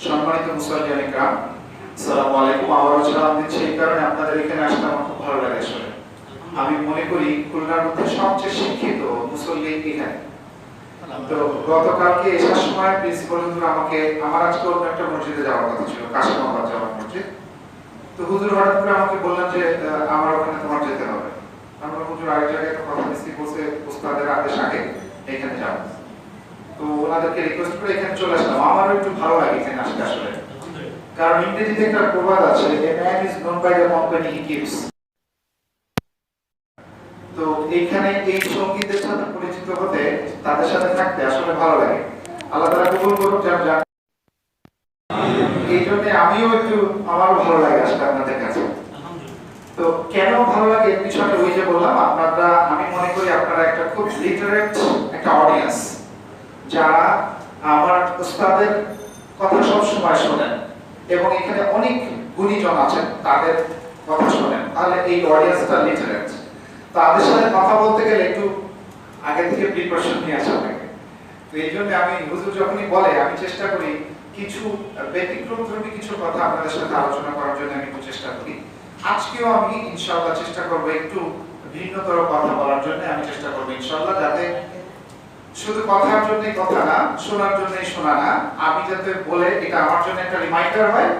সম্মানিত মুসলিম ইকরাম, আসসালামু আলাইকুম। আবারও সালাম দিচ্ছি এই কারণে আপনাদের এখানে আসতে আমার খুব ভালো লাগে। আসলে আমি মনে করি খুলনার মধ্যে সবচেয়ে শিক্ষিত মুসল্লি এখানে। তো গতকালকে এসার সময় প্রিন্সিপাল হুজুর আমাকে, আমার আজকে অন্য একটা মসজিদে যাওয়ার কথা ছিল, কাশিমাবাদ যাওয়ার মসজিদ। তো হুজুর হঠাৎ করে আমাকে বললেন যে আমার ওখানে তোমার যেতে হবে। আমরা হুজুর আরেক জায়গায় তো কথা দিচ্ছি, বলছে উস্তাদের আদেশ আগে এখানে যাও। তো ওনাদেরকে রিকোয়েস্ট করে এখানে চলে আসলাম। আমারও একটু ভালো লাগে এখানে আসতে আসলে, কারণ ইংরেজিতে একটা প্রবাদ আছে, a man is known by the company he keeps। তো এইখানে এই সঙ্গীতের সাথে পরিচিত হতে, তাদের সাথে থাকতে আসলে ভালো লাগে। আল্লাহ তাআলা কবুল করুন যেন। এই জন্য আমিও একটু, আমারও ভালো লাগে আসলে আপনাদের কাছে। তো কেন ভালো লাগে এর পিছনে ওই যে বললাম, আপনারা, আমি মনে করি আপনারা একটা খুব লিটারেট একটা অডিয়েন্স, যারা আমার উস্তাদের কথা সব সময় শোনেন এবং এখানে অনেক গুণীজন আছেন, তাদের কথা শোনেন। তাহলে এই অডিয়েন্সটা লিটারেট। তাদের সাথে কথা বলতে গেলে একটু আগে থেকে প্রিপারেশন নিয়ে আসা লাগে। তো এই জন্য আমি হুজুর যখনই বলে, আমি চেষ্টা করি কিছু ব্যতিক্রমধর্মী কিছু কথা আপনাদের সাথে আলোচনা করার জন্য আমি একটু চেষ্টা করি। আজকেও আমি ইনশাআল্লাহ চেষ্টা করব একটু ভিন্নতর কথা বলার জন্য। আমি চেষ্টা করব ইনশাআল্লাহ যাতে শুধু কথার জন্যই কথা না, শোনার জন্যই শোনা না, আমি যাতে বলে এটা আমার জন্য একটা রিমাইন্ডার হয়,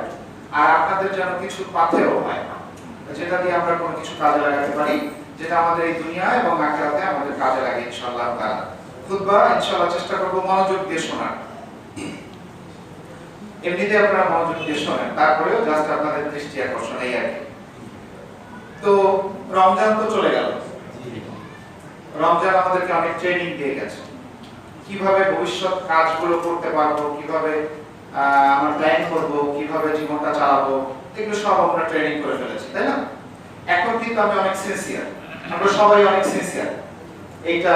আর আপনাদের যেন কিছু পাথেও হয়, যেটা দিয়ে আমরা কোনো কিছু কাজে লাগাতে পারি, যেটা আমাদের এই দুনিয়া এবং আখিরাতে আমাদের কাজে লাগে ইনশাআল্লাহ তাআলা। খুতবা ইনশাআল্লাহ চেষ্টা করব মনোযোগ দিয়ে শোনার। এমনিতে আপনারা মনোযোগ দিয়ে শোনেন, তারপরেও জাস্ট আপনাদের দৃষ্টি আকর্ষণ, এই আর কি। তো রমজান তো চলে গেল। রমজান আমাদেরকে অনেক ট্রেনিং দিয়ে গেছে, কিভাবে ভবিষ্যৎ কাজগুলো করতে পারবো, কিভাবে আমরা প্ল্যান করব, কিভাবে জীবনটা চালাবো, এগুলো সব আমরা ট্রেনিং করে ফেলেছি, তাই না? এখন কিন্তু আমি অনেক সিনসিয়ার, আমরা সবাই অনেক সিনসিয়ার এইটা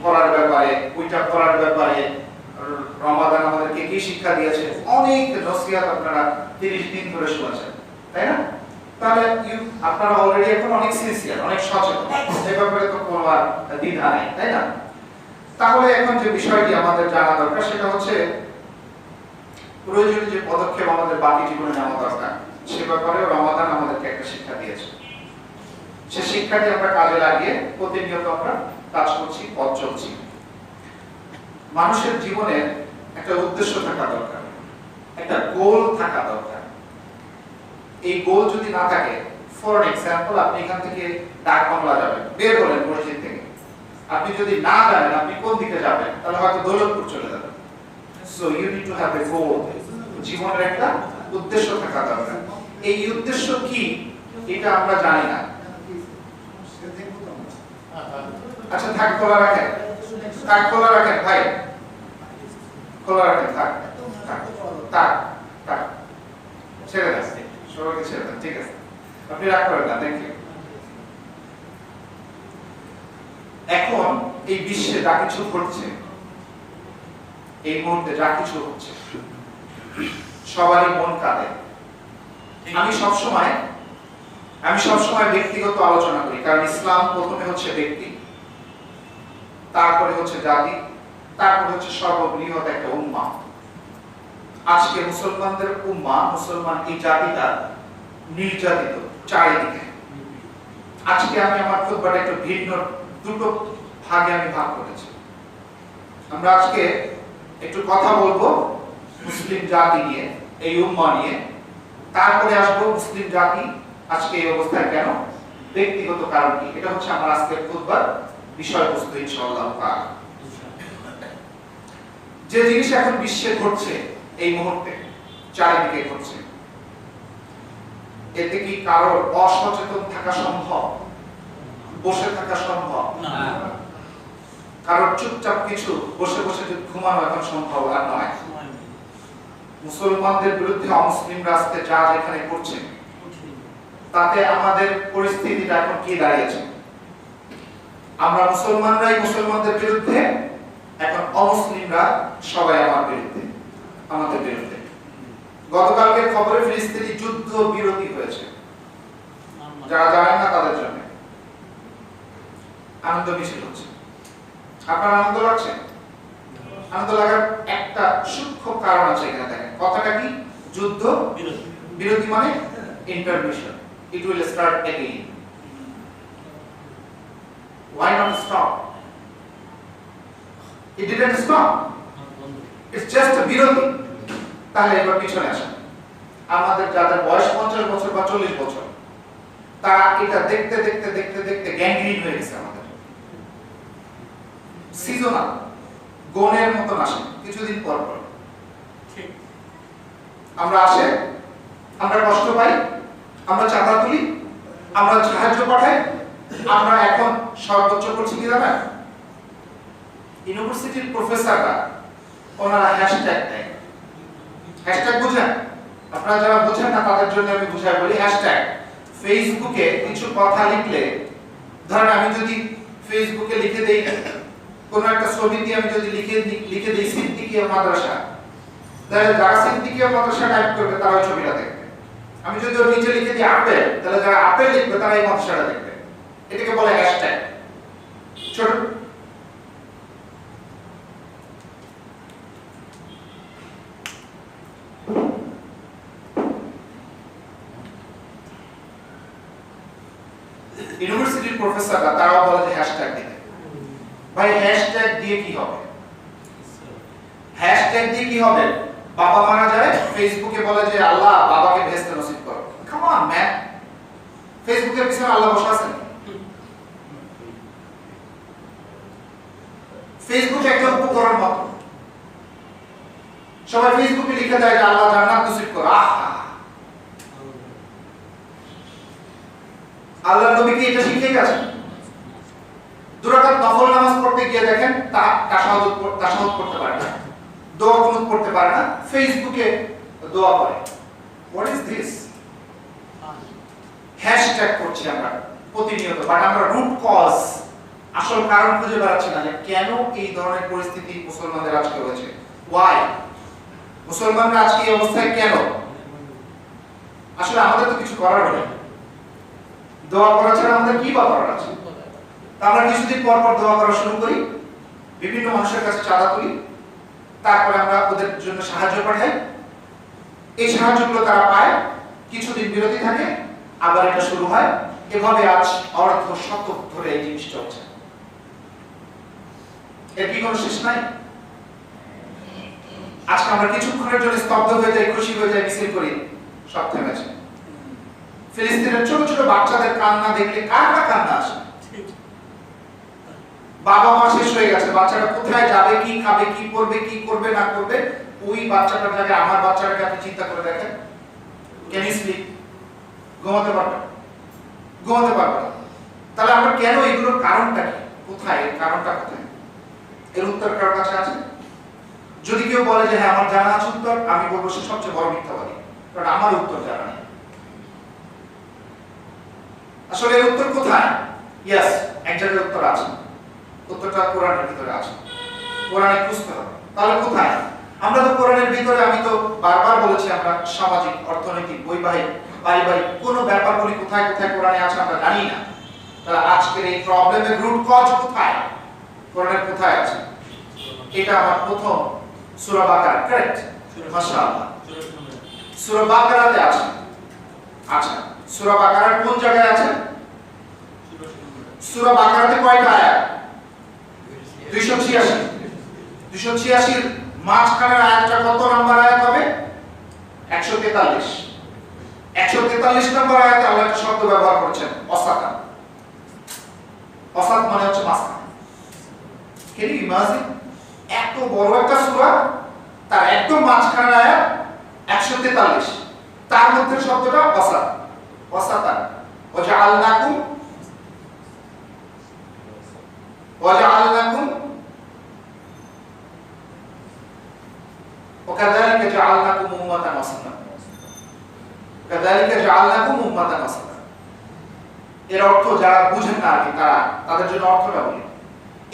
করার ব্যাপারে, ওইটা করার ব্যাপারে। রমাদান আমাদেরকে কি শিক্ষা দিয়েছে, অনেক নসিহত আপনারা 30 দিন ধরে শুনেছেন, তাই না? তাহলে আপনারা অলরেডি এখন অনেক সিনসিয়ার, অনেক সচেতন, এই ব্যাপারে তো কোনো আর দ্বিধা নেই, তাই না? তাহলে এখন যে বিষয়টি আমাদের জানা দরকার সেটা হচ্ছে প্রয়োজনীয় যে পদক্ষেপ আমাদের বাকি জীবনে নেওয়া দরকার, সে ব্যাপারে রমাদান আমাদেরকে একটা শিক্ষা দিয়েছে। সে শিক্ষাটি আমরা কাজে লাগিয়ে প্রতিনিয়ত আমরা কাজ করছি, পথ চলছি। মানুষের জীবনে একটা উদ্দেশ্য থাকা দরকার, একটা গোল থাকা দরকার। এই গোল যদি না থাকে, ফর এক্সাম্পল, আপনি এখান থেকে ডাক বাংলা যাবেন, বের হলেন মসজিদ থেকে, আপনি যদি না জানেন আপনি কোন দিকে যাবেন, তাহলে হয়তো দৌলতপুর চলে যাবেন। So you need to have a goal. জীবনের একটা উদ্দেশ্য থাকা দরকার। এই উদ্দেশ্য কি এটা আমরা জানি না। আচ্ছা থাক, খোলা রাখেন, থাক খোলা রাখেন ভাই, খোলা রাখেন, থাক থাক থাক থাক, ছেড়ে দেন, সবাইকে ছেড়ে দেন, ঠিক আছে? আপনি রাগ করেন না, থ্যাংক ইউ। এখন এই বিশ্বে যা কিছু ঘটছে, এই মুহূর্তে যা কিছু হচ্ছে, সবারই মন কাঁদে। আমি সবসময় ব্যক্তিগত আলোচনা করি, কারণ ইসলাম প্রথমে হচ্ছে ব্যক্তি, তারপরে হচ্ছে জাতি, তারপরে হচ্ছে সর্ববৃহৎ একটা উম্মাহ। আজকে মুসলমানদের উম্মাহ, মুসলমান এই জাতিটা নির্যাতিত চারিদিকে। আজকে আমি আমার খুতবাটা একটু ভিন্ন দুটো ভাগে আমি ভাগ করেছি। আমরা আজকে একটু কথা বলবো মুসলিম জাতি নিয়ে, এই উম্মাহ নিয়ে, তারপরে আসবো মুসলিম জাতি আজকে এই অবস্থায় কেন, ব্যক্তিগত কারণ কি। এটা হচ্ছে আমার আজকের খুতবার বিষয়বস্তু ইনশাআল্লাহ তাআলা। যে জিনিস এখন বিশ্বে ঘটছে, এই মুহূর্তে চারিদিকে ঘটছে, এতে কি কারোর অসচেতন থাকা সম্ভব, বসে থাকা সম্ভব না? কারোর চুপচাপ কিছু বসে বসে ঘুমানো এখন সম্ভব আর নয়। মুসলমানদের বিরুদ্ধে অমুসলিমরা আজকে যা এখানে করছে, তাতে আমাদের পরিস্থিতিটা এখন কি দাঁড়িয়েছে? আমরা মুসলমানরাই মুসলমানদের বিরুদ্ধে, এখন অমুসলিমরা সবাই আমার বিরুদ্ধে, আমাদের বিরুদ্ধে। গতকালকের খবরে ফিলিস্তিনি যুদ্ধ বিরতি হয়েছে, যারা জানেন না তাদের জন্য আনন্দ মিছিল হচ্ছে। আপনার আনন্দ লাগছে? আনন্দ লাগার একটা সূক্ষ্ম কারণ আছে এখানে, দেখেন কথাটা কি? যুদ্ধ বিরতি। বিরতি মানে intermission. It will start again. Why not stop? It didn't stop. It's just a বিরতি। তাহলে এবার পিছনে আসেন। আমাদের যাদের বয়স 50 বছর বা 40 বছর, তারা এটা দেখতে দেখতে দেখতে দেখতে গ্যাংগ্রিন হয়ে গেছে আমাদের। সিজনাল গনের মতন আসে কিছুদিন পর পর। আমরা আসে, আমরা কষ্ট পাই, আমরা চাঁদা তুলি, আমরা সাহায্য পাঠাই। আমরা এখন সর্বোচ্চ করছি কি জানেন? ইউনিভার্সিটির প্রফেসররা ওনারা হ্যাশট্যাগ দেয়। হ্যাশট্যাগ বুঝেন? আপনারা যারা বুঝেন না তাদের জন্য আমি বুঝাই বলি। হ্যাশট্যাগ ফেসবুকে কিছু কথা লিখলে, ধরেন আমি যদি ফেসবুকে লিখে দেই কোন একটা ছবি দিয়ে, আমি যদি লিখে দেই সিদ্দিকিয়া মাদ্রাসা, তাহলে যারা সিদ্দিকিয়া মাদ্রাসা টাইপ করবে তারা ওই ছবিটা দেখবে। আমি যদি ওর নিচে লিখে দিই আপেল, তাহলে যারা আপেল লিখবে তারা এই মাদ্রাসাটা দেখবে। এটাকে বলে হ্যাশট্যাগ। ছোট ইউনিভার্সিটির প্রফেসররা তারাও বলে যে হ্যাশট্যাগ দিতে। ভাই হ্যাশট্যাগ দিয়ে কি হবে? হ্যাশট্যাগ দিয়ে কি হবে? বাবা মারা যায়, ফেসবুকে বলে যে আল্লাহ বাবাকে ভেস্তে নসিব করো। কাম অন ম্যান, ফেসবুকের পিছনে আল্লাহ বসে আছেন? ফেসবুক একটা উপকরণ মাত্র। সবাই ফেসবুকে লিখে দেয় যে আল্লাহ জান্নাত নসিব করো। আহা, আল্লাহর নবী কি এটা শিখে গেছেন? দুরাকাত নফল নামাজ পড়তে গিয়ে দেখেন তা তাশাহুদ করতে পারে না, দোয়া কুনুত করতে পারে না, ফেসবুকে দোয়া করে। What is this? হ্যাশট্যাগ করছি আমরা প্রতিনিয়ত, বাট আমরা রুট কজ, আসল কারণ খুঁজে বেড়াচ্ছি না যে কেন এই ধরনের পরিস্থিতি মুসলমানদের আজকে হয়েছে। ওয়াই মুসলমানরা আজকে এই অবস্থায় কেন? আসলে আমাদের তো কিছু করার নেই। দোয়া করা ছাড়া আমাদের কি বা করার আছে? আমরা কিছুদিন পর পর দোয়া করা শুরু করি, বিভিন্ন মানুষের কাছে চাঁদা তুলি, তারপরে আমরা ওদের জন্য সাহায্য পাঠাই। এই সাহায্যগুলো তারা পায়, কিছুদিন বিরতি থাকে, আবার এটা শুরু হয়। এভাবে আজ অর্ধ শতক ধরে এই জিনিস চলছে। এর কি কোনো শেষ নাই? আজকে আমরা কিছুক্ষণের জন্য স্তব্ধ হয়ে যাই, খুশি হয়ে যাই, মিছিল করি, সব থেমেছে। ফিলিস্তিনের ছোট ছোট বাচ্চাদের কান্না দেখলে কার না কান্না আসে? বাবা মা শেষ হয়ে গেছে, বাচ্চারা কোথায় যাবে, কি খাবে, কি করবে, কি করবে না করবে, ওই বাচ্চাটার জায়গায় আমার বাচ্চাটাকে আপনি চিন্তা করে দেখেন। Can you sleep? ঘুমাতে পারবে? ঘুমাতে পারবে না। তাহলে আমরা কেন, এগুলোর কারণটা কি? কোথায় এর কারণটা কোথায়? এর উত্তর কার কাছে আছে? যদি কেউ বলে যে হ্যাঁ আমার জানা আছে উত্তর, আমি বলবো সে সবচেয়ে বড় মিথ্যাবাদী, কারণ আমার উত্তর জানা নেই। আসলে এর উত্তর কোথায়? ইয়েস, এক জায়গায় উত্তর আছে। উত্তরটা কোরআনের ভিতরে আছে, কোরআনে খুঁজতে হবে। তাহলে কোথায়? আমরা তো কোরআনের ভিতরে, আমি তো বারবার বলেছি, আমরা সামাজিক, অর্থনৈতিক, বৈবাহিক, পারিবারিক কোন ব্যাপারগুলি কোথায় কোথায় কোরআনে আছে আমরা জানি না। তাহলে আজকের এই প্রবলেমের রুট কজ কোথায়? কোরআনের কোথায় আছে? এটা আমার প্রথম সূরা বাকারা, কারেক্ট? মাশাআল্লাহ, সূরা বাকারাতে আছে। আচ্ছা, সূরা বাকারার কোন জায়গায় আছে? সূরা বাকারাতে কয়টা আয়াত? 286। 286 এর মাঝখানের আয়াতটা কত নাম্বার আয়াত হবে? 143। 143 নম্বর আয়াতে আল্লাহ একটা শব্দ ব্যবহার করেছেন, অসাতা। অসাত মানে হচ্ছে মাঝখানে। Can you imagine? এত বড় একটা সূরা, তার একদম মাঝখানের আয়াত 143, তার মধ্যে শব্দটা অসাত। অসাতা। ওয়াজআলনাকুম وكذلك جعلناكم أمة وسطا كذلك جعلناكم أمة وسطا। এর অর্থ যারা বুঝেন না আর কি, তাদের জন্য অর্থটা বলি,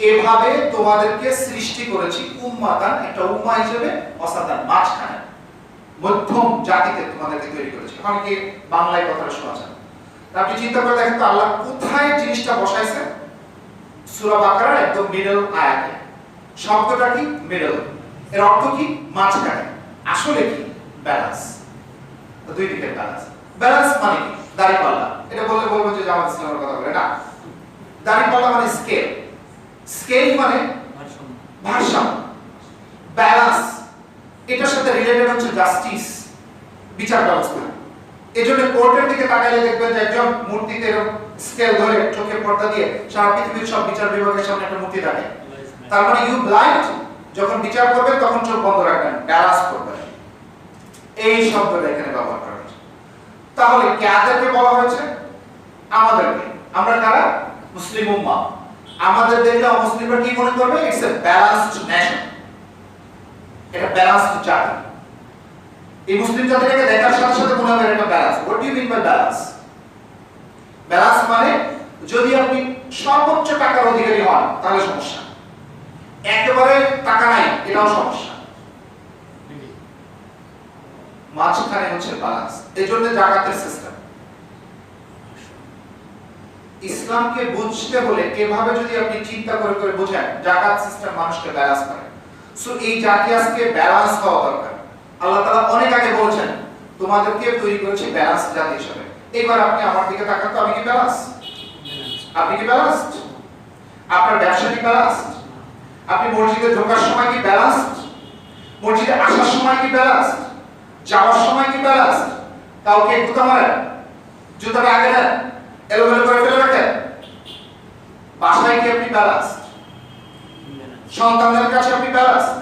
এভাবে তোমাদেরকে সৃষ্টি করেছি উম্মাতান, একটা উম্মাহ হিসেবে, ওয়াসাতান মাঝখানে, মধ্যম জাতিতে তোমাদেরকে তৈরি করেছি। এখন কি বাংলায় কথাটা শোনা যায়? আপনি চিন্তা করে দেখেন তো আল্লাহ কোথায় জিনিসটা বসাইছে? সূরা বাকারার একদম মিডল আয়াতে। শব্দটা কি? মিডল। এর অর্থ কি? মাঝখানে। আসলে কি? ব্যালেন্স। তো দুই দিকে ব্যালেন্স। ব্যালেন্স মানে কি? দাঁড়িপাল্লা। এটা বললে বলবো যে জামাত ইসলামের কথা বলে না। দাঁড়িপাল্লা মানে স্কেল। স্কেল মানে ভারসাম্য। ব্যালেন্স এটার সাথে রিলেটেড হচ্ছে জাস্টিস, বিচার ব্যবস্থা। এজন্য কোর্টের দিকে তাকাইলে দেখবেন যে একজন মূর্তিতে এরকম স্কেল ধরে চোখে পর্দা দিয়ে সারা পৃথিবীর সব বিচার বিভাগের সামনে একটা মূর্তি থাকে। তার মানে ইউ ব্লাইন্ড, যখন বিচার করবেন তখন চোখ বন্ধ রাখবেন, ব্যালেন্স করবেন। এই শব্দটা এখানে ব্যবহার করা হয়েছে। তাহলে কাদেরকে বলা হয়েছে? আমাদেরকে। আমরা কারা? মুসলিম উম্মাহ। আমাদের দেখলে অমুসলিমরা কি মনে করবে? ইটস এ ব্যালেন্সড নেশন, এটা ব্যালেন্সড জাতি। এই মুসলিম জাতিটাকে দেখার সাথে সাথে মনে হবে এটা balance. What do you mean by balance? Balance মানে যদি আপনি সর্বোচ্চ টাকার অধিকারী হন তাহলে সমস্যা, একেবারে টাকা নাই এটাও সমস্যা, মাঝখানে হচ্ছে ব্যালেন্স। এজন্য জাকাতের সিস্টেম। ইসলামকে বুঝতে হলে এভাবে যদি আপনি চিন্তা করে করে বোঝেন, জাকাত সিস্টেম মানুষকে ব্যালেন্স করে। সো এই জাতি আজকে ব্যালেন্স হওয়া দরকার। আল্লাহ তাআলা অনেক আগে বলেছেন তোমাদেরকে তৈরি করেছি ব্যালেন্স জাতি হিসেবে। এবার আপনি আমার দিকে তাকান তো, আমি কি ব্যালেন্স? আপনি কি ব্যালেন্সড? আপনার ব্যবসা কি ব্যালেন্সড? আপনি মসজিদে ঢোকার সময় কি ব্যালেন্সড? মসজিদে আসার সময় কি ব্যালেন্সড? যাওয়ার সময় কি ব্যালেন্সড? কাউকে জুতা মারেন, জুতাটা আগে নেন, এলোমেলো করে ফেলে রাখেন? বাসায় কি আপনি ব্যালেন্সড? সন্তানদের কাছে আপনি ব্যালেন্সড?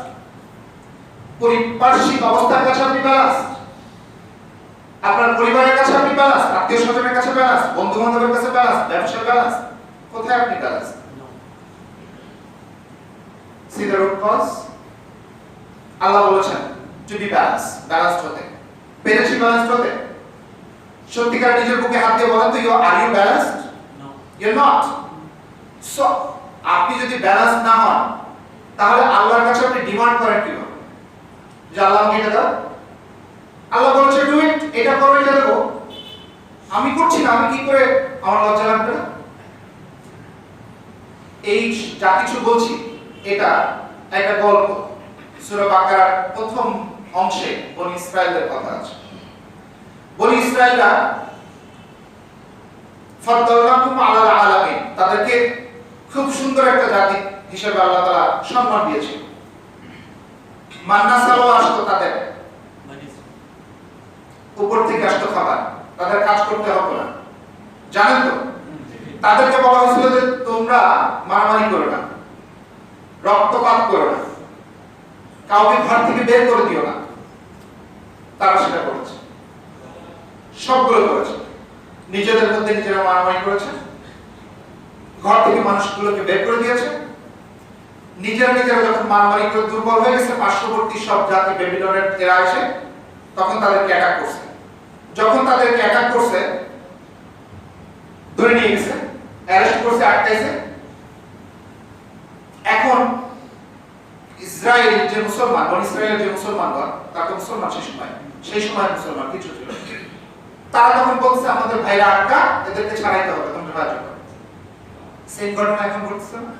পারিপার্শ্বিক অবস্থার কাছে আপনি ব্যালেন্সড? আপনার পরিবারের কাছে আপনি ব্যালেন্সড? আত্মীয় স্বজনের কাছে ব্যালেন্সড? বন্ধু বান্ধবের কাছে ব্যালেন্সড? ব্যবসায় ব্যালেন্সড? কোথায় আপনি balanced? See the root cause? আল্লাহ বলেছেন to be balanced, ব্যালেন্সড হতে। পেরেছি ব্যালেন্সড হতে? সত্যিকার নিজের বুকে হাত দিয়ে বলেন তো, are you balanced? No. You're not. So আপনি যদি ব্যালেন্স না হন তাহলে আল্লাহর কাছে আপনি ডিমান্ড করেন কিভাবে যে আল্লাহ আমাকে এটা দাও? আল্লাহ বলেছে ডু ইট, এটা করো, এটা দেবো। আমি করছি না, আমি কি করে? আমার লজ্জা লাগবে না? এই যা কিছু বলছি এটা একটা গল্প। সূরা বাকারার প্রথম অংশে বনি ইসরাইলের কথা আছে। বনি ইসরাইলরা ফাদ্দালনাকুম আলাল আলামিন, তাদেরকে খুব সুন্দর একটা জাতি হিসেবে আল্লাহ তাআলা সম্মান দিয়েছেন। মান্না সালোয়া আসতো তাদের উপর থেকে, আসতো খাবার, তাদের কাজ করতে হতো না। জানেন তো তাদেরকে বলা হয়েছিল যে তোমরা মারামারি করো না, রক্তপাত করো না, কাউকে ঘর থেকে বের করে দিও না। তারা সেটা করেছে, সবগুলো করেছে। নিজেদের মধ্যে নিজেরা মারামারি করেছে, ঘর থেকে মানুষগুলোকে বের করে দিয়েছে। নিজেরা নিজেরা যখন মারামারি করে দুর্বল হয়ে গেছে, পার্শ্ববর্তী সব জাতি বেবিলনের এরা এসে তখন তাদেরকে অ্যাটাক করছে। যখন তাদেরকে অ্যাটাক করছে, ধরে নিয়ে গেছে, অ্যারেস্ট করছে, আটকাইছে। এখন ইসরায়েল যে মুসলমান, বনি ইসরায়েলের যে মুসলমানগণ, তাকে মুসলমান সেই সময় মুসলমান কিছু ছিল, তারা তখন বলছে আমাদের ভাইরা আটকা, এদেরকে ছাড়াইতে হবে, তোমরা সাহায্য করো। সেম ঘটনা এখন ঘটছে না?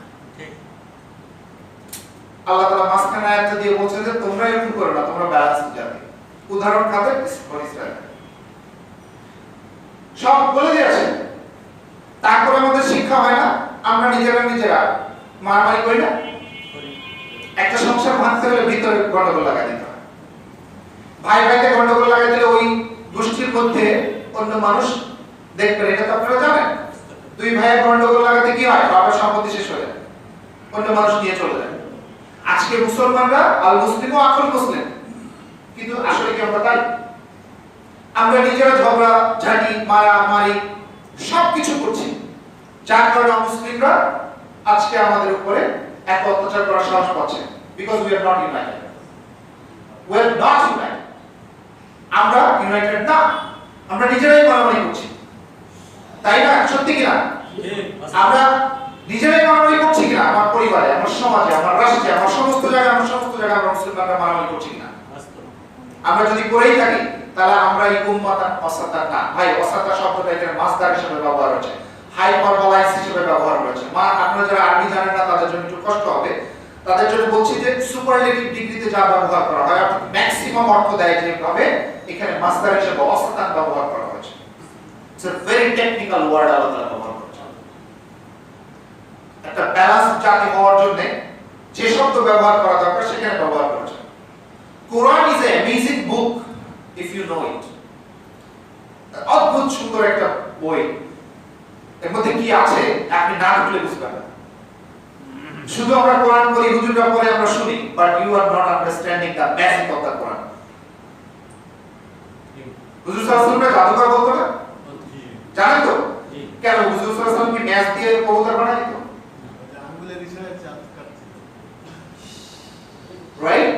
আল্লাহ তাআলা মাঝখানে আয়াত দিয়ে বলছেন যে তোমরা এরকম করো না, তোমরা ব্যালেন্স জাতি। উদাহরণ খাবে বনি ইসরায়েল, সব বলে দিয়েছে। তারপরে আমাদের শিক্ষা হয় না, আমরা নিজেরা মারামারি করি না? একটা সংসার ভাঙতে হলে ভিতরে গন্ডগোল লাগাই দিতে হয়। ভাই ভাইতে গন্ডগোল লাগাই দিলে ওই গোষ্ঠীর মধ্যে অন্য মানুষ দেখবেন, এটা তো আপনারা জানেন। দুই ভাইয়ের গন্ডগোল লাগাতে কি হয়? বাবার সম্পত্তি শেষ হয়ে যায়, অন্য মানুষ নিয়ে চলে যায়। আজকে মুসলমানরা আল মুসলিম ও আখুল মুসলিম, কিন্তু আসলে কি আমরা তাই? আমরা নিজেরা ঝগড়া ঝাঁটি মারামারি সবকিছু করছি, যার কারণে মুসলিমরা আজকে আমাদের উপরে এত অত্যাচার করার সাহস পাচ্ছে। Because we are not United. We are not United. আমরা ইউনাইটেড না, আমরা নিজেরাই মারামারি করছি, তাই না? সত্যি কিনা? আমরা নিজেরাই মারামারি করছি কিনা? আমার পরিবারে, আমার সমাজে, আমার রাষ্ট্রে, আমার সমস্ত জায়গায় আমরা মুসলিমরা মারামারি করছি কিনা? আমরা যদি করেই থাকি তাহলে আমরা এই উম্মাতান ওয়াসাতান না। ভাই, ওয়াসাতা শব্দটা এখানে মাসদার হিসেবে ব্যবহার হচ্ছে, হাইপারবোলাইজ হিসেবে ব্যবহার হয়েছে। আপনারা যারা আরবি জানেন না তাদের জন্য একটু কষ্ট হবে। তাদের জন্য বলছি যে সুপারলেটিভ ডিগ্রিতে যা ব্যবহার করা হয় অর্থাৎ ম্যাক্সিমাম অর্থ দেয় যেভাবে এখানে মাসদার হিসেবে অসাতান ব্যবহার করা হয়েছে। It's a very technical word আল্লাহ তাআলা ব্যবহার করেছেন। একটা ব্যালেন্স জাতি হওয়ার জন্য যে শব্দ ব্যবহার করা দরকার সেখানে ব্যবহার করেছেন। Quran is a amazing book if you know it. অদ্ভুত সুন্দর একটা বই, এর মধ্যে কি আছে আপনি না বুঝলে বুঝবেন না। শুধু আমরা কোরআন পড়ি, হুজুররা পড়ে আমরা শুনি, but you are not understanding the basic of the Quran. হুজুর সাল্লাল্লাহু আলাইহি ওয়াসাল্লাম জাদুকর বলতো না? জানেন তো? কেন হুজুর সাল্লাল্লাহু আলাইহি ওয়াসাল্লাম কি ম্যাচ দিয়ে কবুতর বানায় দিত? আঙ্গুলের ইশারায় চাঁদ কাটছিল। রাইট?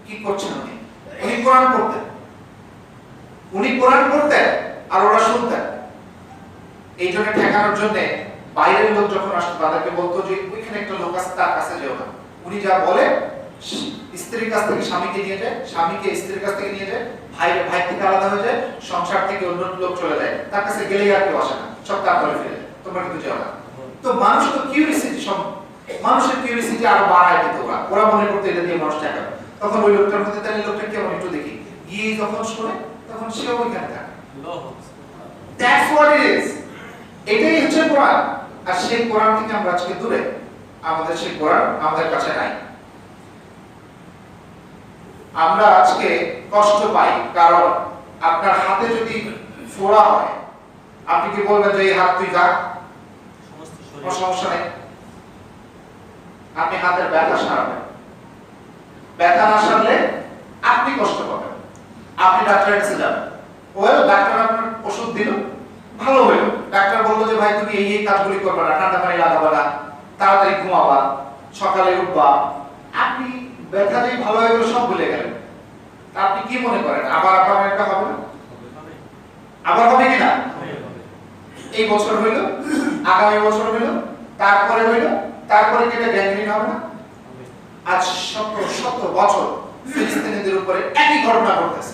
কি করছেন উনি? উনি কোরআন পড়তেন। উনি কোরআন পড়তেন আর ওরা শুনতেন। এই জন্য ঠেকানোর জন্য বাইরের লোক যখন আসতো তাদেরকে বলতো যে ওইখানে একটা লোক আছে, তার কাছে যেও না। উনি যা বলে স্ত্রীর কাছ থেকে স্বামীকে নিয়ে যায়, স্বামীকে স্ত্রীর কাছ থেকে নিয়ে যায়, ভাই থেকে আলাদা হয়ে যায়, সংসার থেকে অন্য লোক চলে যায়, তার কাছে গেলেই আর কেউ আসে না, সব তারপরে ফিরে তোমরা কিন্তু যাও না। তো মানুষ তো কিউরিসিটি, মানুষের কিউরিসিটি আরো বাড়ায় দিত। ওরা মনে করতো এটা দিয়ে মানুষ ঠেকাবে। তখন ওই লোকটার মধ্যে তাহলে লোকটা কেমন একটু দেখি, গিয়ে যখন শোনে তখন সেও ওইখানে থাকে। That's what it is. এটাই হচ্ছে কোরআন। আর সেই কোরআন থেকে আমরা আজকে দূরে, আমাদের সেই কোরআন আমাদের কাছে নাই। আমরা আজকে কষ্ট পাই কারণ আপনার হাতে যদি ফোড়া হয়, আপনি কি বলবেন যে এই হাত তুই যা, কোনো সমস্যা নেই? আপনি হাতের ব্যথা সারাবেন, ব্যথা না সারলে আপনি কষ্ট পাবেন। আপনি ডাক্তারের কাছে যাবেন, ওয়েল ডাক্তার আপনার ওষুধ দিল, ভালো হইল। ডাক্তার বললো যে ভাই তুমি এই কাজগুলি করবে না, ঠান্ডা পানি লাগাবে না, তাড়াতাড়ি ঘুমাবা, সকালে উঠবা। আপনি ব্যথা যেই ভালো হয়ে গেল সব ভুলে গেলেন। আপনি কি মনে করেন আবার আপনার একটা হবে না? আবার হবে কিনা? এই বছর হইল, আগামী বছর হইল, তারপরে হইল, তারপরে কি এটা গ্যাংগ্রিন হবে না? আজ শত শত বছর ফিলিস্তিনিদের উপরে একই ঘটনা ঘটতেছে।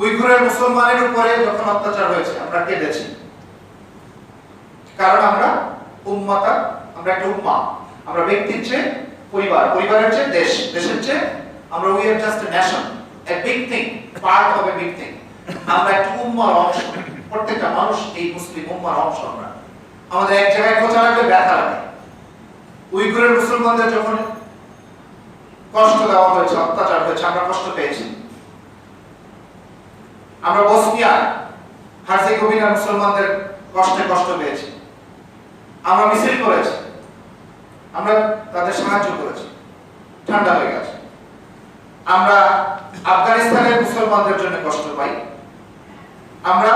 উইঘুরের মুসলমানের উপরে যখন অত্যাচার হয়েছে আমরা কেঁদেছি, কারণ আমরা উম্মাতা, আমরা একটা উম্মা। আমরা ব্যক্তির চেয়ে পরিবার, পরিবারের চেয়ে দেশ, দেশের চেয়ে আমরা we are just a nation, a big thing, part of a big thing. আমরা একটা উম্মার অংশ, প্রত্যেকটা মানুষ এই মুসলিম উম্মার অংশ। আমরা আমাদের এক জায়গায় খোঁচা লাগলে ব্যথা লাগে। উইঘুরের মুসলমানদের যখন কষ্ট দেওয়া হয়েছে, অত্যাচার হয়েছে, আমরা কষ্ট পেয়েছি। আমরা বসনিয়া হার্জেগোভিনার মুসলমানদের কষ্টে কষ্ট পেয়েছি। আমরা মিছিল করেছি, আমরা তাদের সাহায্য করেছি, ঠান্ডা হয়ে গেছে। আমরা আফগানিস্তানের মুসলমানদের জন্য কষ্ট পাই, আমরা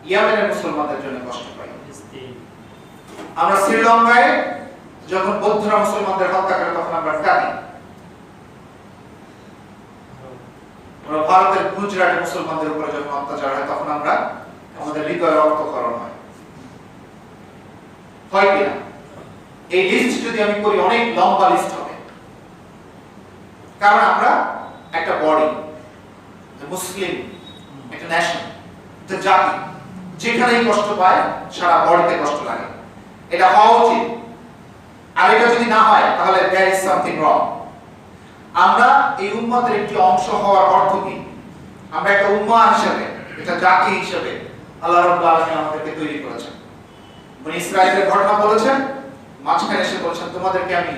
ইয়েমেনের মুসলমানদের জন্য কষ্ট পাই। আমরা শ্রীলঙ্কায় যখন বৌদ্ধরা মুসলমানদের হত্যা করে তখন আমরা কাঁদি। আমরা ভারতের গুজরাটে মুসলমানদের উপরে যখন অত্যাচার হয় তখন আমরা আমাদের হৃদয়ে রক্তক্ষরণ হয়। হয় কিনা? এই লিস্ট যদি আমি করি অনেক লম্বা লিস্ট হবে, কারণ আমরা একটা বডি, মুসলিম, একটা ন্যাশন, একটা জাতি, যেখানেই কষ্ট পায় সারা বডিতে কষ্ট লাগে। এটা হওয়া উচিত। আর এটা যদি না হয় তাহলে there is something wrong। আমরা এই উম্মতের একটি অংশ হওয়ার অর্থ কি? আমরা একটা উম্মাহ হিসেবে, একটা জাতি হিসেবে আল্লাহ রাব্বুল আলামিন আমাদেরকে তৈরি করেছেন। বনি ইসরাঈলের ঘটনা বলেছেন, মাঝখানে এসে বলেছেন তোমাদেরকে আমি